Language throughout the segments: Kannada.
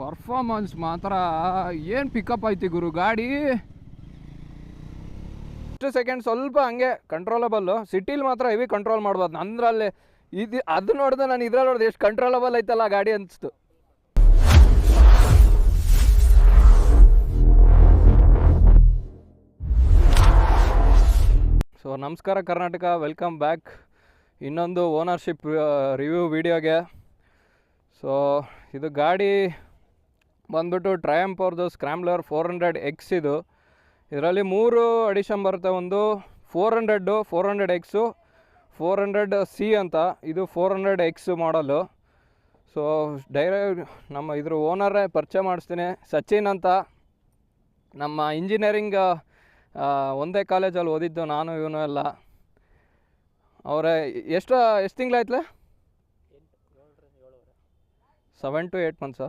ಪರ್ಫಾರ್ಮೆನ್ಸ್ ಮಾತ್ರ ಏನು ಪಿಕಪ್ ಐತಿ ಗುರು ಗಾಡಿ. ಇಷ್ಟು ಸೆಕೆಂಡ್ ಸ್ವಲ್ಪ ಹಂಗೆ ಕಂಟ್ರೋಲಬಲ್ಲು. ಸಿಟಿಲಿ ಮಾತ್ರ ಹೆವಿ ಕಂಟ್ರೋಲ್ ಮಾಡ್ಬೋದು. ಅಂದ್ರಲ್ಲಿ ಅದು ನೋಡಿದ್ರೆ ನಾನು ಇದ್ರಲ್ಲಿ ನೋಡಿದೆ ಎಷ್ಟು ಕಂಟ್ರೋಲಬಲ್ ಐತಲ್ಲ ಗಾಡಿ ಅನಿಸ್ತು. ಸೊ ನಮಸ್ಕಾರ ಕರ್ನಾಟಕ, ವೆಲ್ಕಮ್ ಬ್ಯಾಕ್ ಇನ್ನೊಂದು ಓನರ್ಶಿಪ್ ರಿವ್ಯೂ ವಿಡಿಯೋಗೆ. ಸೊ ಇದು ಗಾಡಿ ಬಂದ್ಬಿಟ್ಟು ಟ್ರಯಂಫ್ ಅವ್ರದ್ದು ಸ್ಕ್ರಾಂಬ್ಲರ್ 400X. ಇದರಲ್ಲಿ 3 ಅಡಿಷನ್ ಬರುತ್ತೆ. ಒಂದು 400X, 400C ಅಂತ. ಇದು 400X ಮಾಡಲು. ಸೊ ನಮ್ಮ ಇದ್ರ ಓನರೇ ಪರಿಚಯ ಮಾಡಿಸ್ತೀನಿ. ಸಚಿನ್ ಅಂತ, ನಮ್ಮ ಇಂಜಿನಿಯರಿಂಗ್ ಒಂದೇ ಕಾಲೇಜಲ್ಲಿ ಓದಿದ್ದು ನಾನು ಇವನು ಎಲ್ಲ. ಅವರೇ ಎಷ್ಟು ತಿಂಗಳಾಯ್ತಲೇ? 7 to 8 months.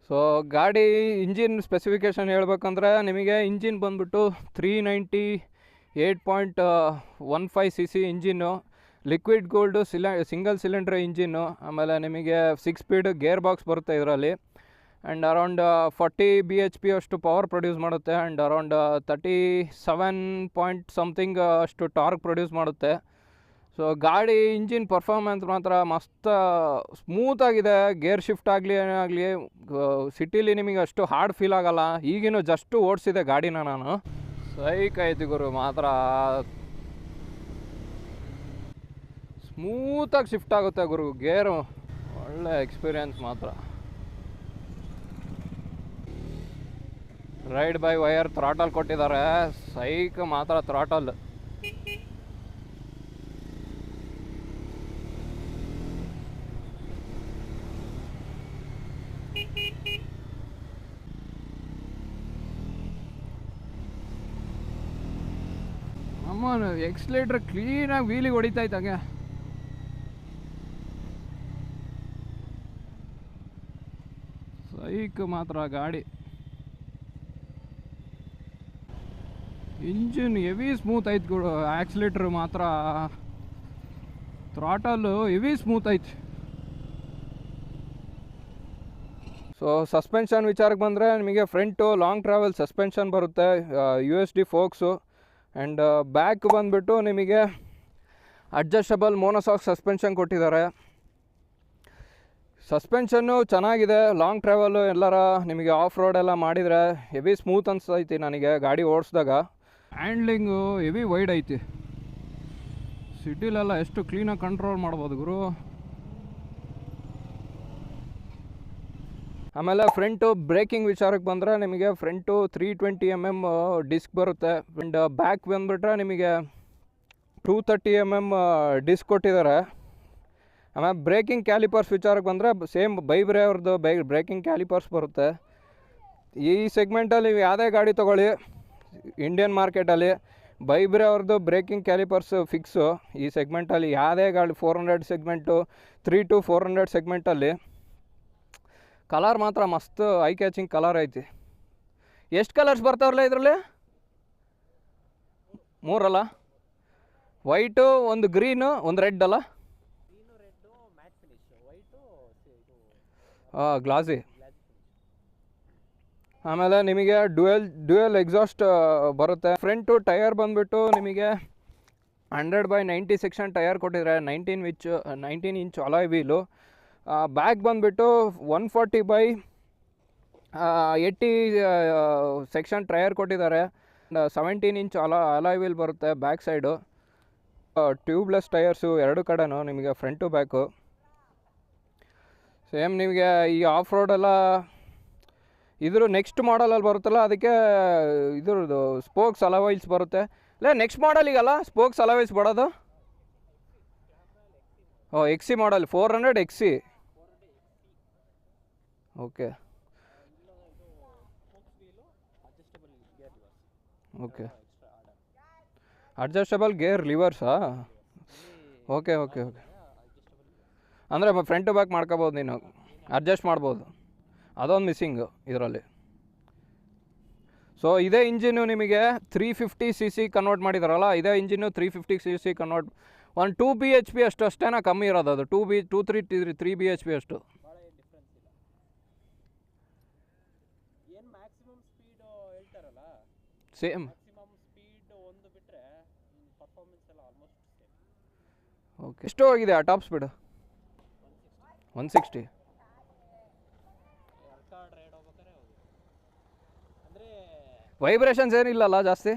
ಸೊ ಗಾಡಿ ಇಂಜಿನ್ ಸ್ಪೆಸಿಫಿಕೇಷನ್ ಹೇಳ್ಬೇಕಂದ್ರೆ ನಿಮಗೆ ಇಂಜಿನ್ ಬಂದ್ಬಿಟ್ಟು 398.15cc engine, liquid gold single cylinder engine. ಆಮೇಲೆ ನಿಮಗೆ 6 ಸ್ಪೀಡ್ ಗೇರ್ ಬಾಕ್ಸ್ ಬರುತ್ತೆ ಇದರಲ್ಲಿ. ಆ್ಯಂಡ್ ಅರೌಂಡ್ 40 bhp ಅಷ್ಟು ಪವರ್ ಪ್ರೊಡ್ಯೂಸ್ ಮಾಡುತ್ತೆ. ಆ್ಯಂಡ್ ಅರೌಂಡ್ 37 ಪಾಯಿಂಟ್ ಸಮಥಿಂಗ್ ಅಷ್ಟು ಟಾರ್ಕ್ ಪ್ರೊಡ್ಯೂಸ್ ಮಾಡುತ್ತೆ. ಸೊ ಗಾಡಿ ಇಂಜಿನ್ ಪರ್ಫಾರ್ಮೆನ್ಸ್ ಮಾತ್ರ ಮಸ್ತ್ ಸ್ಮೂತಾಗಿದೆ. ಗೇರ್ ಶಿಫ್ಟ್ ಆಗಲಿ ಏನಾಗಲಿ ಸಿಟಿಲಿ ನಿಮಗೆ ಅಷ್ಟು ಹಾರ್ಡ್ ಫೀಲ್ ಆಗೋಲ್ಲ. ಈಗಿನೂ ಜಸ್ಟು ಓಡಿಸಿದೆ ಗಾಡಿನ ನಾನು. ಸೈಕ್ ಐತಿ ಗುರು ಮಾತ್ರ, ಸ್ಮೂತಾಗಿ ಶಿಫ್ಟ್ ಆಗುತ್ತೆ ಗುರು ಗೇರು. ಒಳ್ಳೆ ಎಕ್ಸ್ಪೀರಿಯನ್ಸ್ ಮಾತ್ರ. ರೈಡ್ ಬೈ ವೈರ್ ಥ್ರಾಟಲ್ ಕೊಟ್ಟಿದ್ದಾರೆ. ಸೈಕ್ ಮಾತ್ರ ಥ್ರಾಟಲ್. ಅಮ್ಮ ಎಕ್ಸ್ಲೇಟ್ರ್ ಕ್ಲೀನಾಗಿ ವೀಲಿಗೆ ಹೊಡಿತೈತೆ ಹಂಗೆ. ಸೈಕ್ ಮಾತ್ರ ಗಾಡಿ. ಇಂಜಿನ್ ಹೆವಿ ಸ್ಮೂತ್ ಐತೆ ಗುರು. ಆಕ್ಸಿಲೇಟ್ರ್ ಮಾತ್ರ, ಥ್ರಾಟಲ್ಲು ಹೆವಿ ಸ್ಮೂತ್ ಐತೆ. ಸೊ ಸಸ್ಪೆನ್ಷನ್ ವಿಚಾರಕ್ಕೆ ಬಂದರೆ ನಿಮಗೆ ಫ್ರಂಟು ಲಾಂಗ್ ಟ್ರಾವೆಲ್ ಸಸ್ಪೆನ್ಷನ್ ಬರುತ್ತೆ, USD ಫೋಕ್ಸು. ಆ್ಯಂಡ್ ಬ್ಯಾಕ್ ಬಂದುಬಿಟ್ಟು ನಿಮಗೆ ಅಡ್ಜಸ್ಟಬಲ್ ಮೋನೋಸಾಕ್ ಸಸ್ಪೆನ್ಷನ್ ಕೊಟ್ಟಿದ್ದಾರೆ. ಸಸ್ಪೆನ್ಷನ್ನು ಚೆನ್ನಾಗಿದೆ. ಲಾಂಗ್ ಟ್ರಾವೆಲ್ಲು ಎಲ್ಲರ ನಿಮಗೆ ಆಫ್ ರೋಡ್ ಎಲ್ಲ ಮಾಡಿದರೆ ಹೆವಿ ಸ್ಮೂತ್ ಅನಿಸ್ತೈತಿ ನನಗೆ ಗಾಡಿ ಓಡಿಸಿದಾಗ. ಹ್ಯಾಂಡ್ಲಿಂಗು ಹೆವಿ ವೈಡ್ ಐತಿ. ಸಿಟಿಲೆಲ್ಲ ಎಷ್ಟು ಕ್ಲೀನಾಗಿ ಕಂಟ್ರೋಲ್ ಮಾಡ್ಬೋದು ಗುರು. ಆಮೇಲೆ ಫ್ರಂಟು ಬ್ರೇಕಿಂಗ್ ವಿಚಾರಕ್ಕೆ ಬಂದರೆ ನಿಮಗೆ ಫ್ರಂಟು 320 mm ಡಿಸ್ಕ್ ಬರುತ್ತೆ. ಆ್ಯಂಡ್ ಬ್ಯಾಕ್ ಬಂದುಬಿಟ್ರೆ ನಿಮಗೆ 230 mm ಡಿಸ್ಕ್ ಕೊಟ್ಟಿದ್ದಾರೆ. ಆಮೇಲೆ ಬ್ರೇಕಿಂಗ್ ಕ್ಯಾಲಿಪರ್ಸ್ ವಿಚಾರಕ್ಕೆ ಬಂದರೆ ಸೇಮ್ ಬೈಬ್ರೆ ಅವ್ರದ್ದು ಬ್ರೇಕಿಂಗ್ ಕ್ಯಾಲಿಪರ್ಸ್ ಬರುತ್ತೆ. ಈ ಸೆಗ್ಮೆಂಟಲ್ಲಿ ನೀವು ಯಾವುದೇ ಗಾಡಿ ತೊಗೊಳ್ಳಿ ಇಂಡಿಯನ್ ಮಾರ್ಕೆಟಲ್ಲಿ ಬೈಬ್ರೆ ಅವ್ರದ್ದು ಬ್ರೇಕಿಂಗ್ ಕ್ಯಾಲಿಪರ್ಸ್ ಫಿಕ್ಸು. ಈ ಸೆಗ್ಮೆಂಟಲ್ಲಿ ಯಾವುದೇ ಗಾಡಿ 400 ಸೆಗ್ಮೆಂಟು 3 to 400 ಸೆಗ್ಮೆಂಟಲ್ಲಿ ಕಲರ್ ಮಾತ್ರ ಮಸ್ತ್ ಐ ಕ್ಯಾಚಿಂಗ್ ಕಲರ್ ಐತಿ. ಎಷ್ಟು ಕಲರ್ಸ್ ಬರ್ತಾವ್ರಲ್ಲ ಇದರಲ್ಲಿ? 3 ಅಲ್ಲ? ವೈಟು, ಒಂದು ಗ್ರೀನು, ಒಂದು ರೆಡ್ ಅಲ್ಲ? ಗ್ಲಾಸಿ. ಆಮೇಲೆ ನಿಮಗೆ ಡ್ಯುಯಲ್ ಎಕ್ಸಾಸ್ಟ್ ಬರುತ್ತೆ. ಫ್ರಂಟು ಟಯರ್ ಬಂದುಬಿಟ್ಟು ನಿಮಗೆ 100/90 ಸೆಕ್ಷನ್ ಟಯರ್ ಕೊಟ್ಟಿದ್ದಾರೆ. 19 ಇಂಚ್ ಅಲಾಯ್ ವೀಲು. ಬ್ಯಾಕ್ ಬಂದುಬಿಟ್ಟು 140/80 ಸೆಕ್ಷನ್ ಟಯರ್ ಕೊಟ್ಟಿದ್ದಾರೆ. 17 ಇಂಚ್ ಅಲಾಯ್ ವೀಲ್ ಬರುತ್ತೆ ಬ್ಯಾಕ್ ಸೈಡು. ಟ್ಯೂಬ್ಲೆಸ್ ಟಯರ್ಸು ಎರಡು ಕಡೆನೂ ನಿಮಗೆ ಫ್ರಂಟು ಬ್ಯಾಕು. ಸೇಮ್ ನಿಮಗೆ ಈ ಆಫ್ ರೋಡೆಲ್ಲ ಇದ್ರ ನೆಕ್ಸ್ಟ್ ಮಾಡಲಲ್ಲಿ ಬರುತ್ತಲ್ಲ, ಅದಕ್ಕೆ ಇದ್ರದ್ದು ಸ್ಪೋಕ್ಸ್ ಅಲಾವೈಲ್ಸ್ ಬರುತ್ತೆ. ಇಲ್ಲ ನೆಕ್ಸ್ಟ್ ಮಾಡಲಿಗಲ್ಲ ಸ್ಪೋಕ್ಸ್ ಅಲಾವೈಲ್ಸ್ ಬರೋದು? XC model 400XC. Okay okay adjustable gear ಲಿವರ್ಸಾ? ಓಕೆ ಓಕೆ ಓಕೆ ಅಂದರೆ ಫ್ರಂಟು ಬ್ಯಾಕ್ ಮಾಡ್ಕೋಬೋದು, ನೀನು ಅಡ್ಜಸ್ಟ್ ಮಾಡ್ಬೋದು. ಅದೊಂದು ಮಿಸ್ಸಿಂಗು ಇದರಲ್ಲಿ. ಸೊ ಇದೇ ಇಂಜಿನ್ನು ನಿಮಗೆ 350cc ಕನ್ವರ್ಟ್ ಮಾಡಿದಾರಲ್ಲ, ಇದೇ ಇಂಜಿನ್ನು 350cc ಕನ್ವರ್ಟ್. ಒಂದು 2 bhp ಅಷ್ಟೇನಾ ಕಮ್ಮಿ ಇರೋದು. ಅದು 3 bhp ಅಷ್ಟು. ಏನು ಮ್ಯಾಕ್ಸಿಮಮ್ ಸ್ಪೀಡ್ ಹೇಳ್ತಾರಲ್ಲ, ಸೇಮ್. ಮ್ಯಾಕ್ಸಿಮಮ್ ಸ್ಪೀಡ್ ಒಂದು ಬಿಟ್ಟರೆ ಪರ್ಫಾರ್ಮೆನ್ಸ್ ಎಲ್ಲ ಆಲ್ಮೋಸ್ಟ್ ಸೇಮ್. ಓಕೆ, ಎಷ್ಟು ಹೋಗಿದೆ ಆ ಟಾಪ್ ಸ್ಪೀಡು? 160. ಅಲ್ಕಾಡ್ ರೈಡ್ ಹೋಗ್ಬೇಕಾದ್ರೆ ಹೋಗಿದೆ. ಅಂದರೆ ವೈಬ್ರೇಷನ್ಸ್ ಏನಿಲ್ಲಲ್ಲ ಜಾಸ್ತಿ?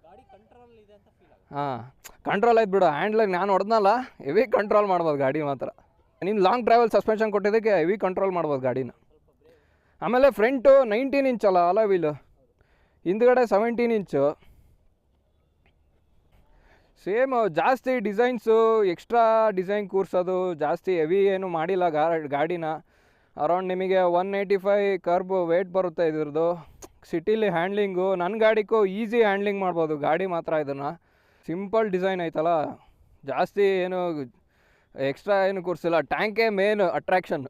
ಗಾಡಿ ಕಂಟ್ರೋಲ್ ಇದೆ ಅಂತ ಫೀಲ್ ಆಗುತ್ತೆ. ಹಾಂ, ಕಂಟ್ರೋಲ್ ಆಯ್ತು ಬಿಡು. ಹ್ಯಾಂಡ್ಲಾಗ ನಾನು ಹೊಡೆದ್ನಲ್ಲ, ಹೆವಿ ಕಂಟ್ರೋಲ್ ಮಾಡ್ಬೋದು ಗಾಡಿ ಮಾತ್ರ. ನೀನು ಲಾಂಗ್ ಟ್ರಾವೆಲ್ ಸಸ್ಪೆನ್ಷನ್ ಕೊಟ್ಟಿದ್ದಕ್ಕೆ ಹೆವಿ ಕಂಟ್ರೋಲ್ ಮಾಡ್ಬೋದು ಗಾಡಿನ. ಆಮೇಲೆ ಫ್ರಂಟು 19 ಇಂಚ್ ಅಲ್ಲ ವೀಲು, ಹಿಂದ್ಗಡೆ 17 ಇಂಚು. ಸೇಮ್, ಜಾಸ್ತಿ ಡಿಸೈನ್ಸು ಎಕ್ಸ್ಟ್ರಾ ಡಿಸೈನ್ ಕೂರ್ಸೋದು ಜಾಸ್ತಿ ಹೆವಿ ಏನು ಮಾಡಿಲ್ಲ ಗಾಡಿನ. ಅರೌಂಡ್ ನಿಮಗೆ 185 ಕರ್ಬ್ ವೇಟ್ ಬರುತ್ತೆ ಇದ್ರದ್ದು. ಸಿಟಿಲಿ ಹ್ಯಾಂಡ್ಲಿಂಗು ನನ್ನ ಗಾಡಿಗೂ ಈಸಿ ಹ್ಯಾಂಡ್ಲಿಂಗ್ ಮಾಡ್ಬೋದು ಗಾಡಿ ಮಾತ್ರ. ಇದನ್ನು ಸಿಂಪಲ್ ಡಿಸೈನ್ ಐತಲ್ಲ, ಜಾಸ್ತಿ ಏನು ಎಕ್ಸ್ಟ್ರಾ ಏನು ಕೂರಿಸಿಲ್ಲ. ಟ್ಯಾಂಕೇ ಮೇನ್ ಅಟ್ರ್ಯಾಕ್ಷನ್.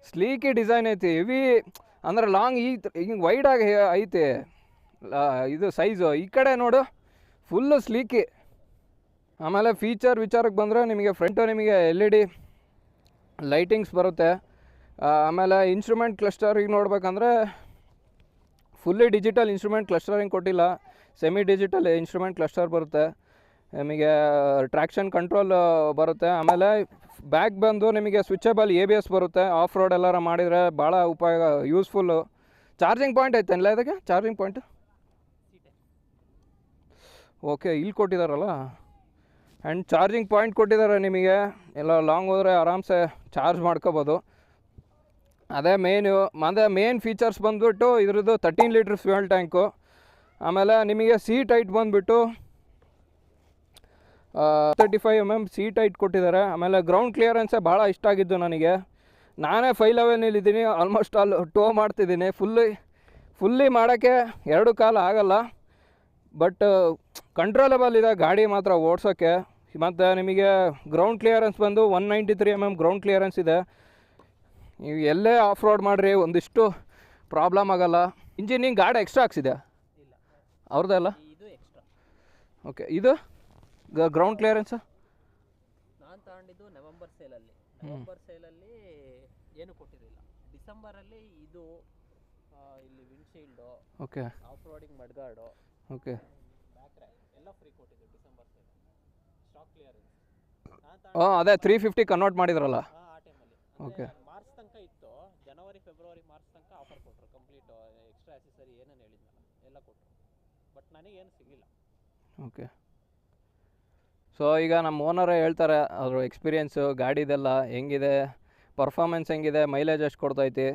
ಸ್ಲೀಕಿ ಡಿಸೈನ್ ಐತಿ, ಹೆವಿ ಅಂದರೆ ಲಾಂಗ್ ಹಿಂಗೆ ವೈಡಾಗಿ ಐತಿ ಇದು ಸೈಜು. ಈ ಕಡೆ ನೋಡು ಫುಲ್ಲು ಸ್ಲೀಕಿ. ಆಮೇಲೆ ವಿಚಾರಕ್ಕೆ ಬಂದರೆ ನಿಮಗೆ ಫ್ರಂಟು ನಿಮಗೆ LED ಲೈಟಿಂಗ್ಸ್ ಬರುತ್ತೆ. ಆಮೇಲೆ ಇನ್ಸ್ಟ್ರೂಮೆಂಟ್ ಕ್ಲಸ್ಟರಿಂಗ್ ನೋಡ್ಬೇಕಂದ್ರೆ ಫುಲ್ಲಿ ಡಿಜಿಟಲ್ ಇನ್ಸ್ಟ್ರೂಮೆಂಟ್ ಕ್ಲಸ್ಟರಿಂಗ್ ಕೊಟ್ಟಿಲ್ಲ, ಸೆಮಿ ಡಿಜಿಟಲ್ ಇನ್ಸ್ಟ್ರೂಮೆಂಟ್ ಕ್ಲಸ್ಟರ್ ಬರುತ್ತೆ. ನಿಮಗೆ ಟ್ರ್ಯಾಕ್ಷನ್ ಕಂಟ್ರೋಲ್ ಬರುತ್ತೆ. ಆಮೇಲೆ ಬ್ಯಾಕ್ ಬಂದು ನಿಮಗೆ ಸ್ವಿಚಬಲ್ ABS ಬರುತ್ತೆ. ಆಫ್ ರೋಡ್ ಎಲ್ಲಾರ ಮಾಡಿದರೆ ಭಾಳ ಉಪಯೋಗ, ಯೂಸ್ಫುಲ್ಲು. ಚಾರ್ಜಿಂಗ್ ಪಾಯಿಂಟ್ ಐತಲ್ಲ ಇದಕ್ಕೆ? ಚಾರ್ಜಿಂಗ್ ಪಾಯಿಂಟ್ ಓಕೆ, ಇಲ್ಲಿ ಕೊಟ್ಟಿದ್ದಾರಲ್ಲ. ಆ್ಯಂಡ್ ಚಾರ್ಜಿಂಗ್ ಪಾಯಿಂಟ್ ಕೊಟ್ಟಿದ್ದಾರೆ ನಿಮಗೆ. ಎಲ್ಲ ಲಾಂಗ್ ಹೋದರೆ ಆರಾಮ್ಸೆ ಚಾರ್ಜ್ ಮಾಡ್ಕೋಬೋದು. ಅದೇ ಮೇನ್ ಫೀಚರ್ಸ್ ಬಂದುಬಿಟ್ಟು ಇದ್ರದ್ದು 13 ಲೀಟ್ರ್ ಫ್ಯೂಯಲ್ ಟ್ಯಾಂಕು. ಆಮೇಲೆ ನಿಮಗೆ ಸೀಟ್ ಹೈಟ್ ಬಂದುಬಿಟ್ಟು 35 mm ಸೀಟ್ ಹೈಟ್ ಕೊಟ್ಟಿದ್ದಾರೆ. ಆಮೇಲೆ ಗ್ರೌಂಡ್ ಕ್ಲಿಯರೆನ್ಸೇ ಭಾಳ ಇಷ್ಟ ಆಗಿದ್ದು ನನಗೆ. ನಾನೇ 5 ಲೆವೆಲ್ನಲ್ಲಿದ್ದೀನಿ, ಆಲ್ಮೋಸ್ಟ್ ಆಲ್ ಟೋ ಮಾಡ್ತಿದ್ದೀನಿ. ಫುಲ್ಲಿ ಮಾಡೋಕ್ಕೆ 2 ಕಾಲು ಆಗಲ್ಲ, ಬಟ್ ಕಂಟ್ರೋಲಬಲ್ ಇದೆ ಗಾಡಿ ಮಾತ್ರ ಓಡಿಸೋಕ್ಕೆ. ಮತ್ತು ನಿಮಗೆ ಗ್ರೌಂಡ್ ಕ್ಲಿಯರೆನ್ಸ್ ಬಂದು 193 mm ಗ್ರೌಂಡ್ ಕ್ಲಿಯರೆನ್ಸ್ ಇದೆ. ನೀವು ಎಲ್ಲೇ ಆಫ್ ರೋಡ್ ಮಾಡಿರಿ ಒಂದಿಷ್ಟು ಪ್ರಾಬ್ಲಮ್ ಆಗೋಲ್ಲ. ಇಂಜಿನಿಂಗ್ ಗಾಡಿ ಎಕ್ಸ್ಟ್ರಾ ಹಾಕ್ಸಿದೆ ಅವ್ರದ್ದೆಲ್ಲ? ಇದು ಎಕ್ಸ್ಟ್ರಾ. ಓಕೆ, ಇದು ಗ್ರೌಂಡ್ ಕ್ಲಿಯರೆನ್ಸು ನಾನು ತಗೊಂಡಿದ್ದು ನವೆಂಬರ್ ಸೇಲಲ್ಲಿ ಏನು ಕೊಟ್ಟಿರಲಿಲ್ಲ. ಡಿಸೆಂಬರಲ್ಲಿ ಇದು ಇಲ್ಲಿ windshield, okay, off roading mudguard, okay, back rack ಎಲ್ಲ ಫ್ರೀ ಕೊಟ್ಟಿದ್ದು ಡಿಸೆಂಬರ್ ಸೇಲ್. ಸ್ಟಾಕ್ ಕ್ಲಿಯರೆನ್ಸ್ ಅದೇ 350 ಕನ್ವರ್ಟ್ ಮಾಡಿದ್ರಲ್ಲ ಆ ಟೈಮಲ್ಲಿ. ಓಕೆ, ಮಾರ್ಚ್ ತನಕ ಇತ್ತು. ಜನವರಿ ಫೆಬ್ರವರಿ ಮಾರ್ಚ್ ತನಕ ಆಫರ್ ಕೊಟ್ಟರು. ಕಂಪ್ಲೀಟ್ ಎಕ್ಸ್ಟ್ರಾ ಆಕ್ಸೆಸರಿ ಏನೇನು ಹೇಳಿದ್ನಲ್ಲ ಎಲ್ಲ ಕೊಟ್ಟರು, ಬಟ್ ನನಗೇನು ಸಿಗಲಿಲ್ಲ. ಓಕೆ. ಸೊ ಈಗ ನಮ್ಮ ಓನರೇ ಹೇಳ್ತಾರೆ ಅವರು ಎಕ್ಸ್ಪೀರಿಯೆನ್ಸು ಗಾಡಿದೆಲ್ಲ ಹೆಂಗಿದೆ, ಪರ್ಫಾಮೆನ್ಸ್ ಹೆಂಗಿದೆ, ಮೈಲೇಜ್ ಎಷ್ಟು ಕೊಡ್ತೈತಿ,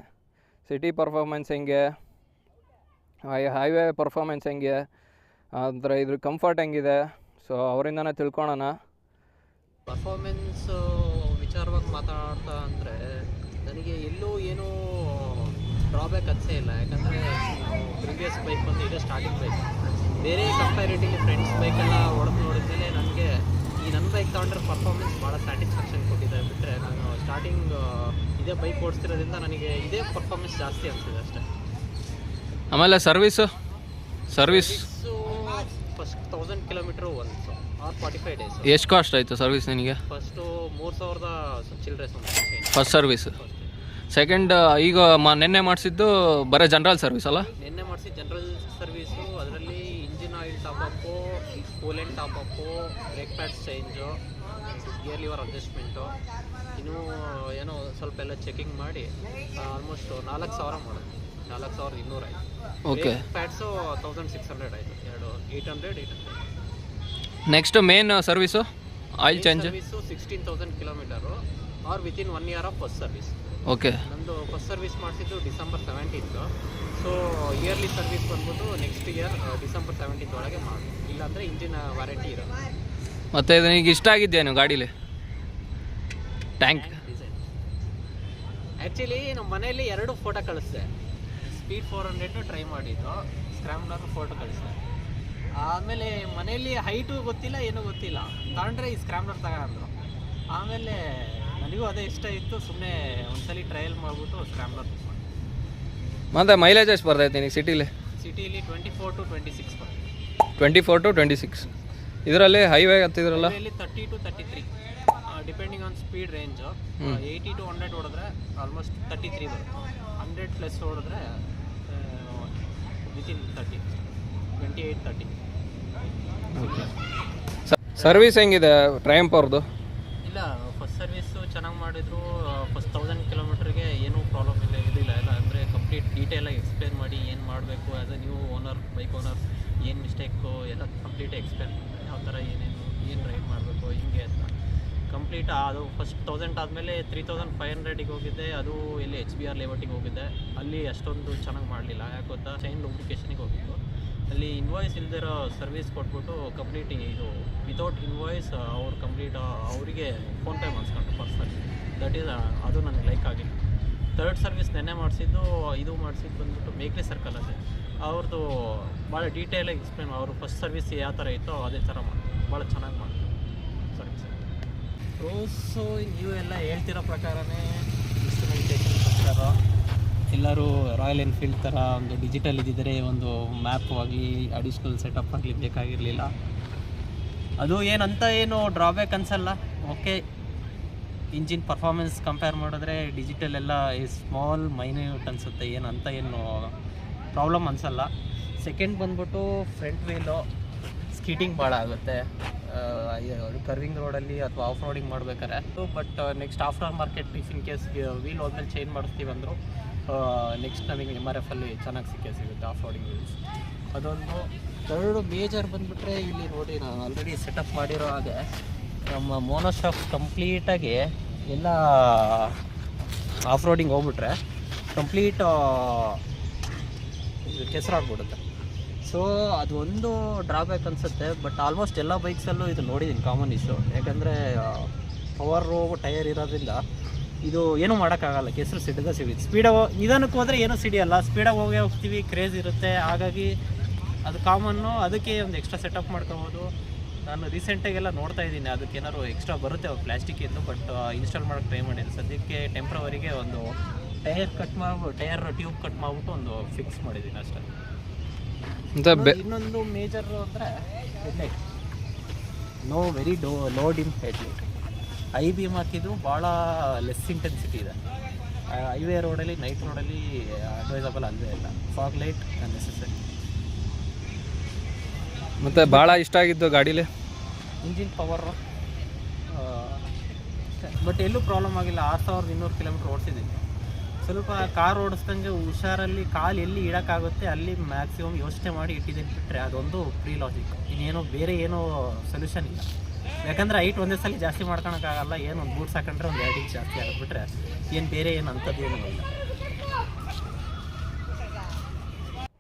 ಸಿಟಿ ಪರ್ಫಾಮೆನ್ಸ್ ಹೆಂಗೆ, ಹೈವೇ ಪರ್ಫಾಮೆನ್ಸ್ ಹೆಂಗೆ, ಅಂದರೆ ಇದ್ರ ಕಂಫರ್ಟ್ ಹೆಂಗಿದೆ. ಸೊ ಅವರಿಂದನೇ ತಿಳ್ಕೊಳೋಣ. ಪರ್ಫಾರ್ಮೆನ್ಸ್ ವಿಚಾರವಾಗಿ ಮಾತಾಡ್ತಾ ಅಂದರೆ ನನಗೆ ಎಲ್ಲೂ ಏನೂ ಡ್ರಾಬ್ಯಾಕ್ ಅನಿಸೇ ಇಲ್ಲ. ಯಾಕಂದರೆ ಪ್ರಿವಿಯಸ್ ಬೈಕ್ ಬಂದು ಇದು ಸ್ಟಾರ್ಟಿಂಗ್ ಬೈಕ್. ಬೇರೆ ಕಂಪ್ಯಾರಿಟಿವ್ಲಿ ಫ್ರೆಂಡ್ಸ್ ಬೈಕೆಲ್ಲ ಹೊಡೆದು ನೋಡಿದ್ಮೇಲೆ ನನಗೆ ಈ ನನ್ನ ಬೈಕ್ ತೊಗೊಂಡ್ರೆ ಪರ್ಫಾರ್ಮೆನ್ಸ್ ಭಾಳ ಸ್ಯಾಟಿಸ್ಫ್ಯಾಕ್ಷನ್ ಕೊಟ್ಟಿದೆ. ಬಿಟ್ಟರೆ ನಾನು ಸ್ಟಾರ್ಟಿಂಗ್ ಇದೇ ಬೈಕ್ ಓಡಿಸ್ತಿರೋದ್ರಿಂದ ನನಗೆ ಇದೇ ಪರ್ಫಾರ್ಮೆನ್ಸ್ ಜಾಸ್ತಿ ಅನಿಸಿದೆ ಅಷ್ಟೇ. ಆಮೇಲೆ ಸರ್ವಿಸು ಫಸ್ಟ್ 1000 ಕಿಲೋಮೀಟ್ರು ಒಂದು ಆರ್ 45 ಡೇಸ್. ಎಷ್ಟು ಕಾಸ್ಟ್ ಆಯಿತು ಸರ್ವಿಸ್ ನಿನಗೆ? ಫಸ್ಟು 3000 ಚಿಲ್ಲರೆ ಫಸ್ಟ್ ಸರ್ವಿಸು. ಸೆಕೆಂಡ್ ಈಗ ನಿನ್ನೆ ಮಾಡಿಸಿದ್ದು ಬರೀ ಜನರಲ್ ಸರ್ವಿಸ್ ಅಲ್ಲ? ನಿನ್ನೆ ಮಾಡಿಸಿದ್ದು ಜನರಲ್ ಸರ್ವೀಸು. ಅದರಲ್ಲಿ engine oil top up, coolant top up, brake pads change, gear lever adjustment, ಇನ್ನೂ ಏನೋ ಸ್ವಲ್ಪ ಎಲ್ಲ ಚೆಕಿಂಗ್ ಮಾಡಿ ಆಲ್ಮೋಸ್ಟ್ 4000 ಮಾಡೋದು. 4200 ಆಯಿತು. ಓಕೆ. ಪ್ಯಾಡ್ಸು 1600 ಆಯಿತು. 800. Next main service oil change service 16000 kilometre or within 1 year of first service. Okay. ನಂದು ಫಸ್ಟ್ ಸರ್ವಿಸ್ ಮಾಡಿಸಿದ್ದು December 17th. So yearly service ಬಂದ್ಬಿಟ್ಟು ನೆಕ್ಸ್ಟ್ ಇಯರ್ ಡಿಸೆಂಬರ್ 17th ಒಳಗೆ ಮಾಡಿ, ಇಲ್ಲಾಂದರೆ ಇಂಜಿನ್ ವಾರಂಟಿ ಇರೋದು. ಮತ್ತು ಇದು ನಿಮಗೆ ಇಷ್ಟ ಆಗಿದ್ದೇನು ಗಾಡೀಲಿ ಟ್ಯಾಂಕ್ ಡಿಸೈನ್? ಆ್ಯಕ್ಚುಲಿ ನಮ್ಮ ಮನೆಯಲ್ಲಿ 2 ಫೋಟೋ ಕಳಿಸ್ದೆ. ಸ್ಪೀಡ್ 400 ಟ್ರೈ ಮಾಡಿದ್ದು, ಸ್ಕ್ರಾಮ್ಲರ್ ಫೋಟೋ ಕಳಿಸ್ದೆ. ಆಮೇಲೆ ಮನೆಯಲ್ಲಿ ಹೈಟು ಗೊತ್ತಿಲ್ಲ, ಏನೂ ಗೊತ್ತಿಲ್ಲ, ತಗೊಂಡ್ರೆ ಈ ಸ್ಕ್ರಾಮ್ಲರ್ ತಗೊಂಡ್ರು. ಆಮೇಲೆ ನನಗೂ ಅದೇ ಇಷ್ಟ ಇತ್ತು, ಸುಮ್ಮನೆ ಒಂದ್ಸಲಿ ಟ್ರಯಲ್ ಮಾಡಿಬಿಟ್ಟು ಸ್ಕ್ರಾಮ್ಲರ್ ಬುಕ್ ಮಾಡಿ. ಮತ್ತು ಮೈಲೇಜ್ ಎಷ್ಟು ಬರ್ತೈತೆ ನಿನಗೆ ಸಿಟಿಲಿ? ಸಿಟಿಲಿ 24 to 26 ಬರುತ್ತೆ. 24 to 26. ಇದರಲ್ಲಿ ಹೈವೇ ಹತ್ತಿದ್ರಲ್ಲ? ಇಲ್ಲಿ 30 to 33 depending on speed range 80 to 100 ಹೊಡೆದ್ರೆ ಆಲ್ಮೋಸ್ಟ್ 33 ಬರುತ್ತೆ. 100 ಪ್ಲಸ್ ಹೊಡೆದ್ರೆ ವಿತಿನ್ 28-30. ಓಕೆ. ಸರ್ವಿಸ್ ಹೆಂಗಿದೆ ಟ್ರಯಂಪ್ ಅವ್ರದ್ದು? ಇಲ್ಲ, ಫಸ್ಟ್ ಸರ್ವಿಸ್ಸು ಚೆನ್ನಾಗಿ ಮಾಡಿದ್ರು. ಫಸ್ಟ್ 1000 ಕಿಲೋಮೀಟ್ರಿಗೆ ಏನೂ ಪ್ರಾಬ್ಲಮ್ ಇದಿಲ್ಲ. ಎಲ್ಲ ಅಂದರೆ ಕಂಪ್ಲೀಟ್ ಡೀಟೇಲಾಗಿ ಎಕ್ಸ್ಪ್ಲೇನ್ ಮಾಡಿ ಏನು ಮಾಡಬೇಕು as a new owner, bike owner ಏನು ಮಿಸ್ಟೇಕು ಎಲ್ಲ ಕಂಪ್ಲೀಟ್ ಎಕ್ಸ್ಪ್ಲೇನ್ ಮಾಡಿ ಯಾವ ಥರ ಏನು ರೈಡ್ ಮಾಡಬೇಕು ಹಿಂಗೆ ಅಂತ ಕಂಪ್ಲೀಟ್. ಅದು ಫಸ್ಟ್ 1000 ಆದಮೇಲೆ 3500ಗೆ ಹೋಗಿದ್ದೆ. ಅದು ಎಲ್ಲಿ HBR ಲೇಔಟಿಗೆ ಹೋಗಿದ್ದೆ. ಅಲ್ಲಿ ಅಷ್ಟೊಂದು ಚೆನ್ನಾಗಿ ಮಾಡಲಿಲ್ಲ. ಯಾಕೆ ಗೊತ್ತಾ, ಚೈನ್ ಲೂಬ್ರಿಕೇಷನಿಗೆ ಹೋಗಿದ್ದು. ಅಲ್ಲಿ ಇನ್ವಾಯ್ಸ್ ಇಲ್ದಿರೋ ಸರ್ವಿಸ್ ಕೊಟ್ಬಿಟ್ಟು ಕಂಪ್ಲೀಟ್ ಇದು ವಿತೌಟ್ ಇನ್ವಾಯ್ಸ್ ಅವ್ರು ಕಂಪ್ಲೀಟ್ ಅವರಿಗೆ ಫೋನ್ಪೇ ಮಾಡಿಸ್ಕೊಂಡು ಪರ್ಸನ್. ದಟ್ ಈಸ್ ಅದು ನನಗೆ ಲೈಕ್ ಆಗಿಲ್ಲ. ಥರ್ಡ್ ಸರ್ವಿಸ್ ನೆನ್ನೆ ಮಾಡಿಸಿದ್ದು ಬಂದ್ಬಿಟ್ಟು ಮೇಕ್ಲಿ ಸರ್ಕಲಲ್ಲಿ. ಅವ್ರದ್ದು ಭಾಳ ಡೀಟೇಲಾಗಿ ಎಕ್ಸ್ಪ್ಲೇನ್, ಅವರು ಫಸ್ಟ್ ಸರ್ವಿಸ್ ಯಾವ ಥರ ಇತ್ತೋ ಅದೇ ಥರ ಮಾಡ್ತಾರೆ. ಭಾಳ ಚೆನ್ನಾಗಿ ಮಾಡ್ತಾರೆ ಸರ್ವಿಸ್. ಪ್ರೋಸು ನೀವು ಎಲ್ಲ ಹೇಳ್ತಿರೋ ಪ್ರಕಾರನೇ ಇನ್ಸ್ಟ್ರುಮೆಂಟೇಷನ್ ಪ್ರಕಾರ ಎಲ್ಲರೂ ರಾಯಲ್ ಎನ್ಫೀಲ್ಡ್ ಥರ ಒಂದು ಡಿಜಿಟಲ್ ಇದ್ದಿದ್ದರೆ ಒಂದು ಮ್ಯಾಪ್ ಆಗಲಿ ಅಡಿಷ್ನಲ್ ಸೆಟಪ್ ಆಗಲಿ ಬೇಕಾಗಿರಲಿಲ್ಲ. ಅದು ಏನು ಡ್ರಾಬ್ಯಾಕ್ ಅನಿಸಲ್ಲ. ಓಕೆ, ಇಂಜಿನ್ ಪರ್ಫಾರ್ಮೆನ್ಸ್ ಕಂಪೇರ್ ಮಾಡಿದ್ರೆ ಡಿಜಿಟಲ್ ಎಲ್ಲ ಸ್ಮಾಲ್ ಮೈನ್ಯೂಟ್ ಅನಿಸುತ್ತೆ. ಏನು ಪ್ರಾಬ್ಲಮ್ ಅನಿಸಲ್ಲ. ಸೆಕೆಂಡ್ ಬಂದ್ಬಿಟ್ಟು ಫ್ರಂಟ್ ವೀಲು ಸ್ಕೀಟಿಂಗ್ ಭಾಳ ಆಗುತ್ತೆ ಕರ್ವಿಂಗ್ ರೋಡಲ್ಲಿ ಅಥವಾ ಆಫ್ ರೋಡಿಂಗ್ ಮಾಡ್ಬೇಕಾರೆ. But next after market in case wheel ಹೋದ್ಮೇಲೆ ಚೇಂಜ್ ಮಾಡಿಸ್ತೀವಿ ಅಂದರು ನೆಕ್ಸ್ಟ್ ನಮಗೆ MRFಲ್ಲಿ ಚೆನ್ನಾಗಿ ಸಿಗುತ್ತೆ ಆಫ್ ರೋಡಿಂಗ್ ವೀಲ್ಸ್. ಅದೊಂದು. ಥರ್ಡು ಮೇಜರ್ ಬಂದುಬಿಟ್ರೆ ಇಲ್ಲಿ ನೋಡಿ, ನಾನು ಆಲ್ರೆಡಿ ಸೆಟಪ್ ಮಾಡಿರೋ ಹಾಗೆ ನಮ್ಮ ಮೋನೋಶಾಫ್ಟ್ ಕಂಪ್ಲೀಟಾಗಿ ಎಲ್ಲ ಆಫ್ ರೋಡಿಂಗ್ ಹೋಗ್ಬಿಟ್ರೆ ಕಂಪ್ಲೀಟ್ ಕೆಸರಾಗ್ಬಿಡುತ್ತೆ. ಸೊ ಅದು ಒಂದು ಡ್ರಾಬ್ಯಾಕ್ ಅನಿಸುತ್ತೆ. ಬಟ್ ಆಲ್ಮೋಸ್ಟ್ ಎಲ್ಲ ಬೈಕ್ಸಲ್ಲೂ ಇದು ನೋಡಿದ್ದೀನಿ ಕಾಮನ್ ಇಶ್ಯೂ. ಯಾಕಂದರೆ ಪವರು ಟೈರ್ ಇರೋದ್ರಿಂದ ಇದು ಏನೂ ಮಾಡೋಕ್ಕಾಗಲ್ಲ. ಕೆಸರು ಸಿಡಿಯುತ್ತೆ. ಸ್ಪೀಡಾಗಿ ನಿಧಾನಕ್ಕೆ ಹೋದರೆ ಏನೂ ಸಿಡಿಯಲ್ಲ, ಸ್ಪೀಡಾಗಿ ಹೋಗ್ತೀವಿ, ಕ್ರೇಜ್ ಇರುತ್ತೆ. ಹಾಗಾಗಿ ಅದು ಕಾಮನ್ನು. ಅದಕ್ಕೆ ಒಂದು ಎಕ್ಸ್ಟ್ರಾ ಸೆಟಪ್ ಮಾಡ್ಕೊಬೋದು. ನಾನು ರೀಸೆಂಟಾಗೆಲ್ಲ ನೋಡ್ತಾ ಇದ್ದೀನಿ ಅದಕ್ಕೆ ಏನಾದ್ರು ಎಕ್ಸ್ಟ್ರಾ ಬರುತ್ತೆ ಅವ್ರು ಪ್ಲಾಸ್ಟಿಕ್ ಎಂದು. ಬಟ್ ಇನ್ಸ್ಟಾಲ್ ಮಾಡೋಕ್ಕೆ ಟ್ರೈ ಮಾಡಿದ್ದೀನಿ. ಸದ್ಯಕ್ಕೆ ಟೆಂಪ್ರವರಿಗೆ ಒಂದು ಟೈರ್ ಟ್ಯೂಬ್ ಕಟ್ ಮಾಡಿಬಿಟ್ಟು ಒಂದು ಫಿಕ್ಸ್ ಮಾಡಿದ್ದೀನಿ ಅಷ್ಟೇ. ಇನ್ನೊಂದು ಮೇಜರು ಅಂದರೆ headlight. Very low dim headlight. I beam ಹಾಕಿದ್ದು ಭಾಳ ಲೆಸ್ ಇಂಟೆನ್ಸಿಟಿ ಇದೆ. ಹೈವೇ ರೋಡಲ್ಲಿ, ನೈಟ್ ರೋಡಲ್ಲಿ ಅಡ್ವೈಸಬಲ್ ಅಲ್ಲವೇ ಇಲ್ಲ. Fog light necessary. ಮತ್ತು ಭಾಳ ಇಷ್ಟ ಆಗಿದ್ದು ಗಾಡೀಲಿ ಇಂಜಿನ್ ಪವರು. ಬಟ್ ಎಲ್ಲೂ ಪ್ರಾಬ್ಲಮ್ ಆಗಿಲ್ಲ. 6200 ಕಿಲೋಮೀಟ್ರ್ ಓಡಿಸಿದ್ದೀನಿ. ಸ್ವಲ್ಪ ಕಾರ್ ಓಡಿಸ್ದಂಗೆ ಹುಷಾರಲ್ಲಿ ಕಾಲು ಎಲ್ಲಿ ಇಡೋಕ್ಕಾಗುತ್ತೆ ಅಲ್ಲಿ ಮ್ಯಾಕ್ಸಿಮಮ್ ಯೋಚನೆ ಮಾಡಿ ಇಟ್ಟಿದ್ದೀನಿ. ಬಿಟ್ಟರೆ ಅದೊಂದು ಪ್ರೀ ಲಾಜಿಕ್. ಇನ್ನೇನೋ ಬೇರೆ ಏನೋ ಸೊಲ್ಯೂಷನ್ ಇಲ್ಲ. ಯಾಕಂದರೆ ಹೈಟ್ ಒಂದೇ ಸಲ ಜಾಸ್ತಿ ಮಾಡ್ಕೊಳಕ್ಕಾಗಲ್ಲ. ಒಂದು ಬೂಟ್ಸ್ ಹಾಕೊಂಡ್ರೆ ಒಂದು 2 ಇಂಚ್ ಜಾಸ್ತಿ ಆಗಿಬಿಟ್ರೆ ಏನು ಬೇರೆ ಏನು ಅಂಥದ್ದು ಏನೂ ಇಲ್ಲ.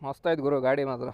ಮಸ್ತಾಯ್ತು ಗುರು ಗಾಡಿ ಮಾತ್ರ.